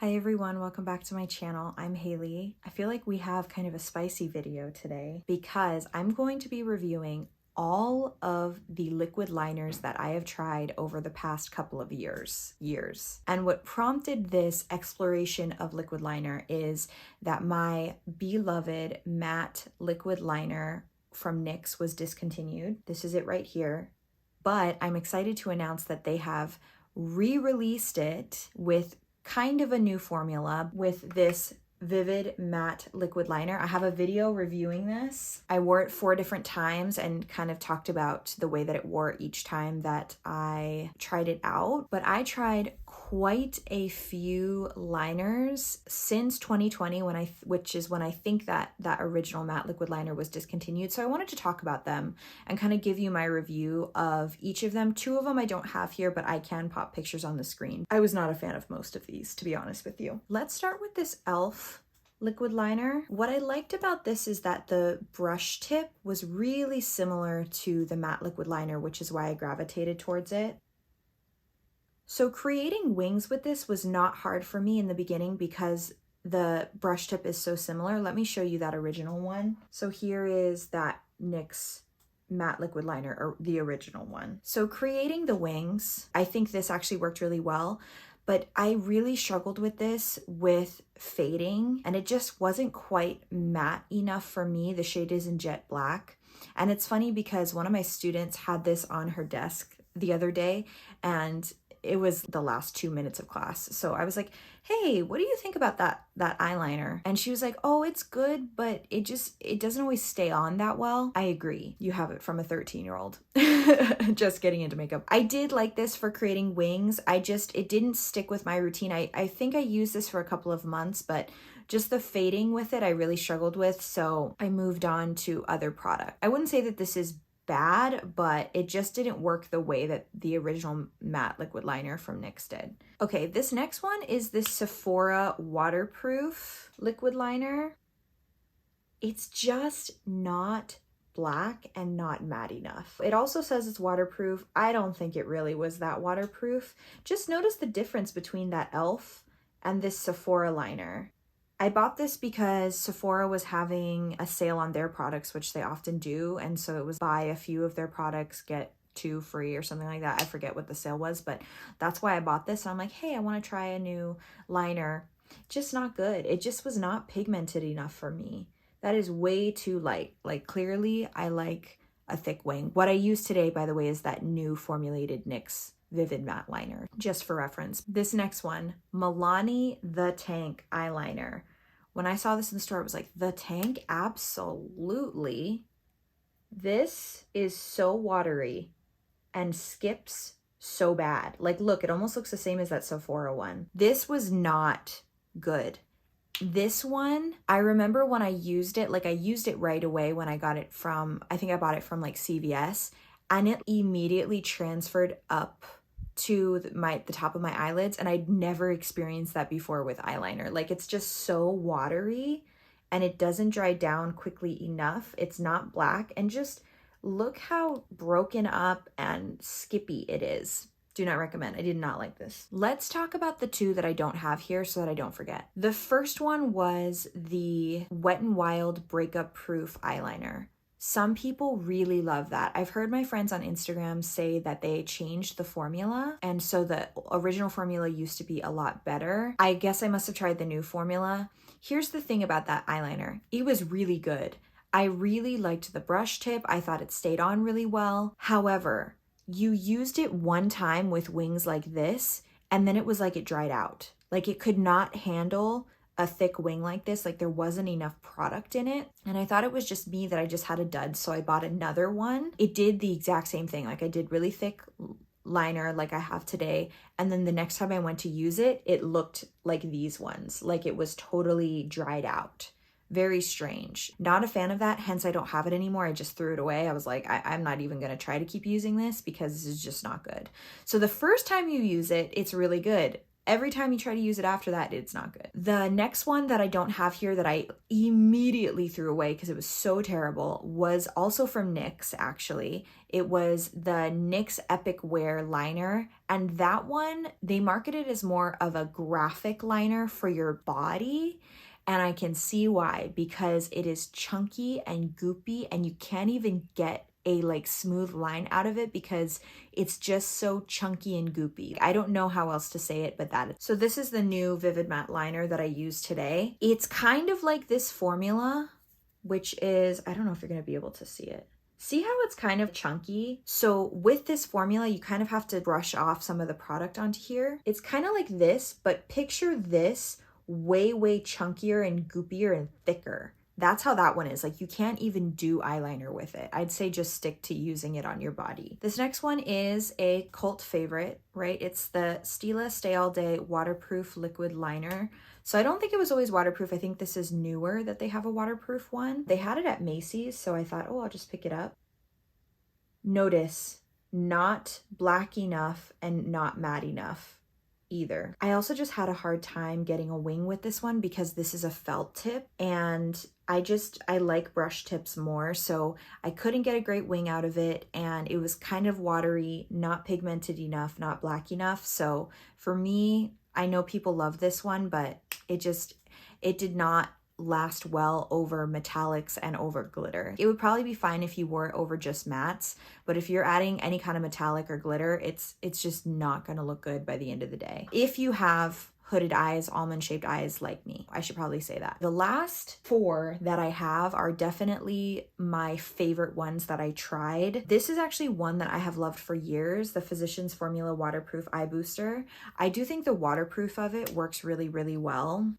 Hi everyone, welcome back to my channel. I'm Haley. I feel like we have kind of a spicy video today because I'm going to be reviewing all of the liquid liners that I have tried over the past couple of years. And what prompted this exploration of liquid liner is that my beloved matte liquid liner from NYX was discontinued. This is it right here. But I'm excited to announce that they have re-released it with kind of a new formula with this vivid matte liquid liner. I have a video reviewing this. I wore it 4 different times and kind of talked about the way that it wore each time that I tried it out. But I tried quite a few liners since 2020 which is when I think that original matte liquid liner was discontinued. So I wanted to talk about them and kind of give you my review of each of them. 2 of them I don't have here, but I can pop pictures on the screen. I was not a fan of most of these, to be honest with you. Let's start with this e.l.f. liquid liner. What I liked about this is that the brush tip was really similar to the matte liquid liner, which is why I gravitated towards it. So creating wings with this was not hard for me in the beginning because the brush tip is so similar. Let me show you that original one. So here is that NYX matte liquid liner, or the original one. So creating the wings, I think this actually worked really well, but I really struggled with this with fading and it just wasn't quite matte enough for me. The shade is in jet black. And it's funny because one of my students had this on her desk the other day and it was the last 2 minutes of class. So I was like, hey, what do you think about that eyeliner? And she was like, oh, it's good, but it doesn't always stay on that well. I agree. You have it from a 13-year-old just getting into makeup. I did like this for creating wings. It didn't stick with my routine. I think I used this for a couple of months, but just the fading with it, I really struggled with. So I moved on to other product. I wouldn't say that this is bad, but it just didn't work the way that the original matte liquid liner from NYX did. Okay, this next one is this Sephora waterproof liquid liner. It's just not black and not matte enough. It also says it's waterproof. I don't think it really was that waterproof. Just notice the difference between that e.l.f. and this Sephora liner. I bought this because Sephora was having a sale on their products, which they often do. And so it was buy a few of their products, get 2 free or something like that. I forget what the sale was, but that's why I bought this. And I'm like, hey, I want to try a new liner. Just not good. It just was not pigmented enough for me. That is way too light. Like clearly I like a thick wing. What I use today, by the way, is that new formulated NYX Vivid Matte Liner, just for reference. This next one, Milani The Tank Eyeliner. When I saw this in the store, I was like, The Tank? Absolutely. This is so watery and skips so bad. Like, look, it almost looks the same as that Sephora one. This was not good. This one, I remember when I used it, like I used it right away when I got it from, I think I bought it from like CVS, and it immediately transferred up to the top of my eyelids, and I'd never experienced that before with eyeliner. Like it's just so watery and it doesn't dry down quickly enough. It's not black, and just look how broken up and skippy it is. Do not recommend. I did not like this. Let's talk about the 2 that I don't have here so that I don't forget. The first one was the Wet n Wild Breakup Proof Eyeliner. Some people really love that. I've heard my friends on Instagram say that they changed the formula, and so the original formula used to be a lot better. I guess I must have tried the new formula. Here's the thing about that eyeliner. It was really good. I really liked the brush tip. I thought it stayed on really well. However, you used it one time with wings like this, and then it was like it dried out. Like it could not handle a thick wing like this. Like there wasn't enough product in it. And I thought it was just me that I just had a dud. So I bought another one. It did the exact same thing. Like I did really thick liner like I have today. And then the next time I went to use it, it looked like these ones. Like it was totally dried out. Very strange. Not a fan of that, hence I don't have it anymore. I just threw it away. I was like, I'm not even gonna try to keep using this because this is just not good. So the first time you use it, it's really good. every time you try to use it after that, it's not good. The next one that I don't have here that I immediately threw away because it was so terrible was also from NYX, actually. It was the NYX Epic Wear liner, and that one, they marketed as more of a graphic liner for your body. And I can see why, because it is chunky and goopy and you can't even get a like smooth line out of it because it's just so chunky and goopy. I don't know how else to say it, but that is. So this is the new Vivid Matte liner that I used today. It's kind of like this formula, which is, I don't know if you're going to be able to see it. See how it's kind of chunky? So with this formula, you kind of have to brush off some of the product onto here. It's kind of like this, but picture this way, way chunkier and goopier and thicker. That's how that one is. Like, you can't even do eyeliner with it. I'd say just stick to using it on your body. This next one is a cult favorite, right? It's the Stila Stay All Day Waterproof Liquid Liner. So I don't think it was always waterproof. I think this is newer that they have a waterproof one. They had it at Macy's, so I thought, oh, I'll just pick it up. Notice, not black enough and not matte enough either. I also just had a hard time getting a wing with this one because this is a felt tip, and I like brush tips more, so I couldn't get a great wing out of it, and it was kind of watery, not pigmented enough, not black enough. So for me, I know people love this one, but it did not last well over metallics and over glitter. It would probably be fine if you wore it over just mattes, but if you're adding any kind of metallic or glitter, it's just not gonna look good by the end of the day. If you have hooded eyes, almond shaped eyes like me, I should probably say that. The last 4 that I have are definitely my favorite ones that I tried. This is actually one that I have loved for years, the Physicians Formula Waterproof Eye Booster. I do think the waterproof of it works really, really well.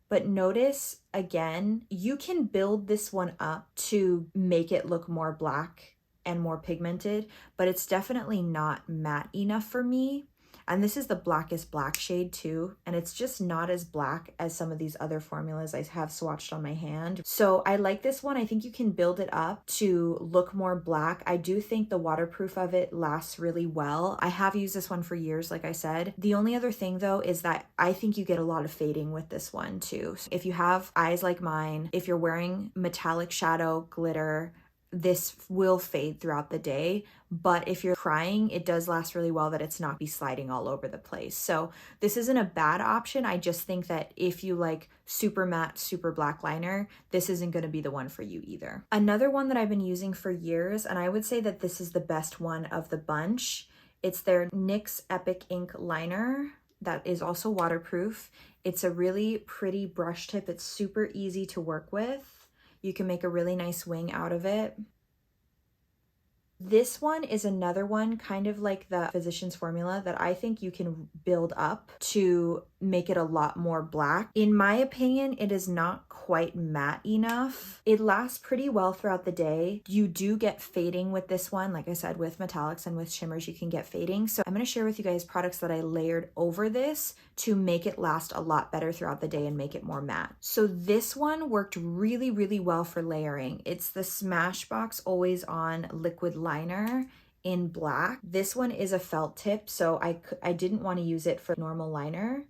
But notice, again, you can build this one up to make it look more black and more pigmented, but it's definitely not matte enough for me. And this is the blackest black shade too, and it's just not as black as some of these other formulas I have swatched on my hand. So I like this one. I think you can build it up to look more black. I do think the waterproof of it lasts really well. I have used this one for years, like I said. The only other thing though is that I think you get a lot of fading with this one too. So if you have eyes like mine, if you're wearing metallic shadow, glitter, this will fade throughout the day, but if you're crying, it does last really well, that it's not be sliding all over the place. So this isn't a bad option. I just think that if you like super matte, super black liner, this isn't going to be the one for you either. Another one that I've been using for years, and I would say that this is the best one of the bunch, it's their NYX Epic Ink liner that is also waterproof. It's a really pretty brush tip. It's super easy to work with. You can make a really nice wing out of it. This one is another one, kind of like the Physicians Formula, that I think you can build up to make it a lot more black. In my opinion, it is not quite matte enough. It lasts pretty well throughout the day. You do get fading with this one. Like I said, with metallics and with shimmers, you can get fading. So I'm going to share with you guys products that I layered over this to make it last a lot better throughout the day and make it more matte. So this one worked really, really well for layering. It's the Smashbox Always On Liquid Liner in black. This one is a felt tip, so I didn't want to use it for normal liner,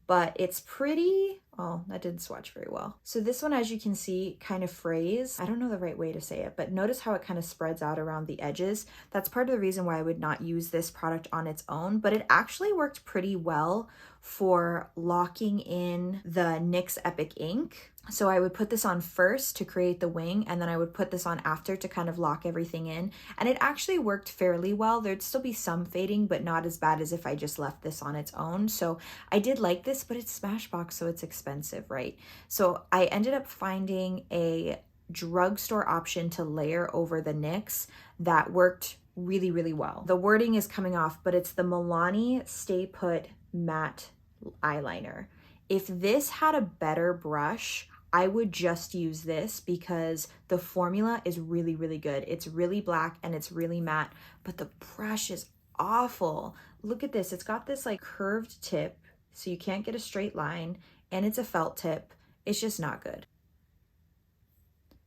but it's pretty, oh, that didn't swatch very well. So this one, as you can see, kind of frays. I don't know the right way to say it, but notice how it kind of spreads out around the edges. That's part of the reason why I would not use this product on its own, but it actually worked pretty well for locking in the NYX Epic Ink. So I would put this on first to create the wing, and then I would put this on after to kind of lock everything in. And it actually worked fairly well. There'd still be some fading, but not as bad as if I just left this on its own. So I did like this, but it's Smashbox, so it's expensive, right? So I ended up finding a drugstore option to layer over the NYX that worked really, really well. The wording is coming off, but it's the Milani Stay Put Matte Eyeliner. If this had a better brush, I would just use this because the formula is really, really good. It's really black and it's really matte, but the brush is awful. Look at this. It's got this like curved tip, so you can't get a straight line, and it's a felt tip. It's just not good.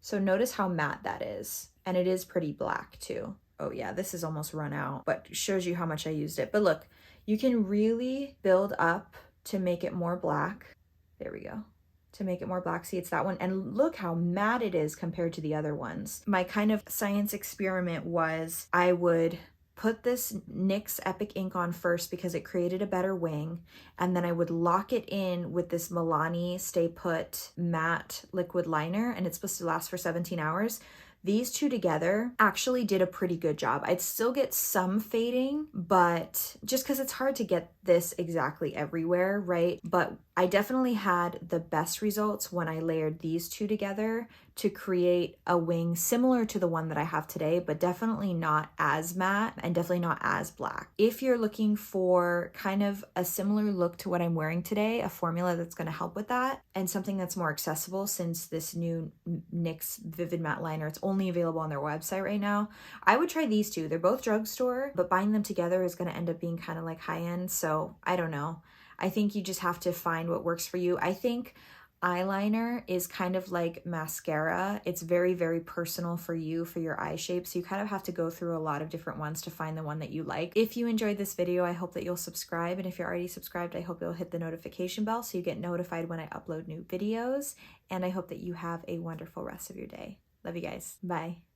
So notice how matte that is, and it is pretty black too. Oh yeah, this is almost run out, but shows you how much I used it. But look, You can really build up to make it more black. There we go. To make it more black. See, it's that one. And look how matte it is compared to the other ones. My kind of science experiment was I would put this NYX Epic ink on first because it created a better wing, and then I would lock it in with this Milani Stay Put matte liquid liner, and it's supposed to last for 17 hours. These two together actually did a pretty good job. I'd still get some fading, but just because it's hard to get this exactly everywhere, right? But I definitely had the best results when I layered these two together to create a wing similar to the one that I have today, but definitely not as matte and definitely not as black. If you're looking for kind of a similar look to what I'm wearing today, a formula that's going to help with that, and something that's more accessible, since this new NYX Vivid Matte Liner, it's only available on their website right now, I would try these two. They're both drugstore, but buying them together is going to end up being kind of like high end. So I don't know. I think you just have to find what works for you. I think eyeliner is kind of like mascara. It's very, very personal for you, for your eye shape. So you kind of have to go through a lot of different ones to find the one that you like. If you enjoyed this video, I hope that you'll subscribe. And if you're already subscribed, I hope you'll hit the notification bell so you get notified when I upload new videos. And I hope that you have a wonderful rest of your day. Love you guys. Bye.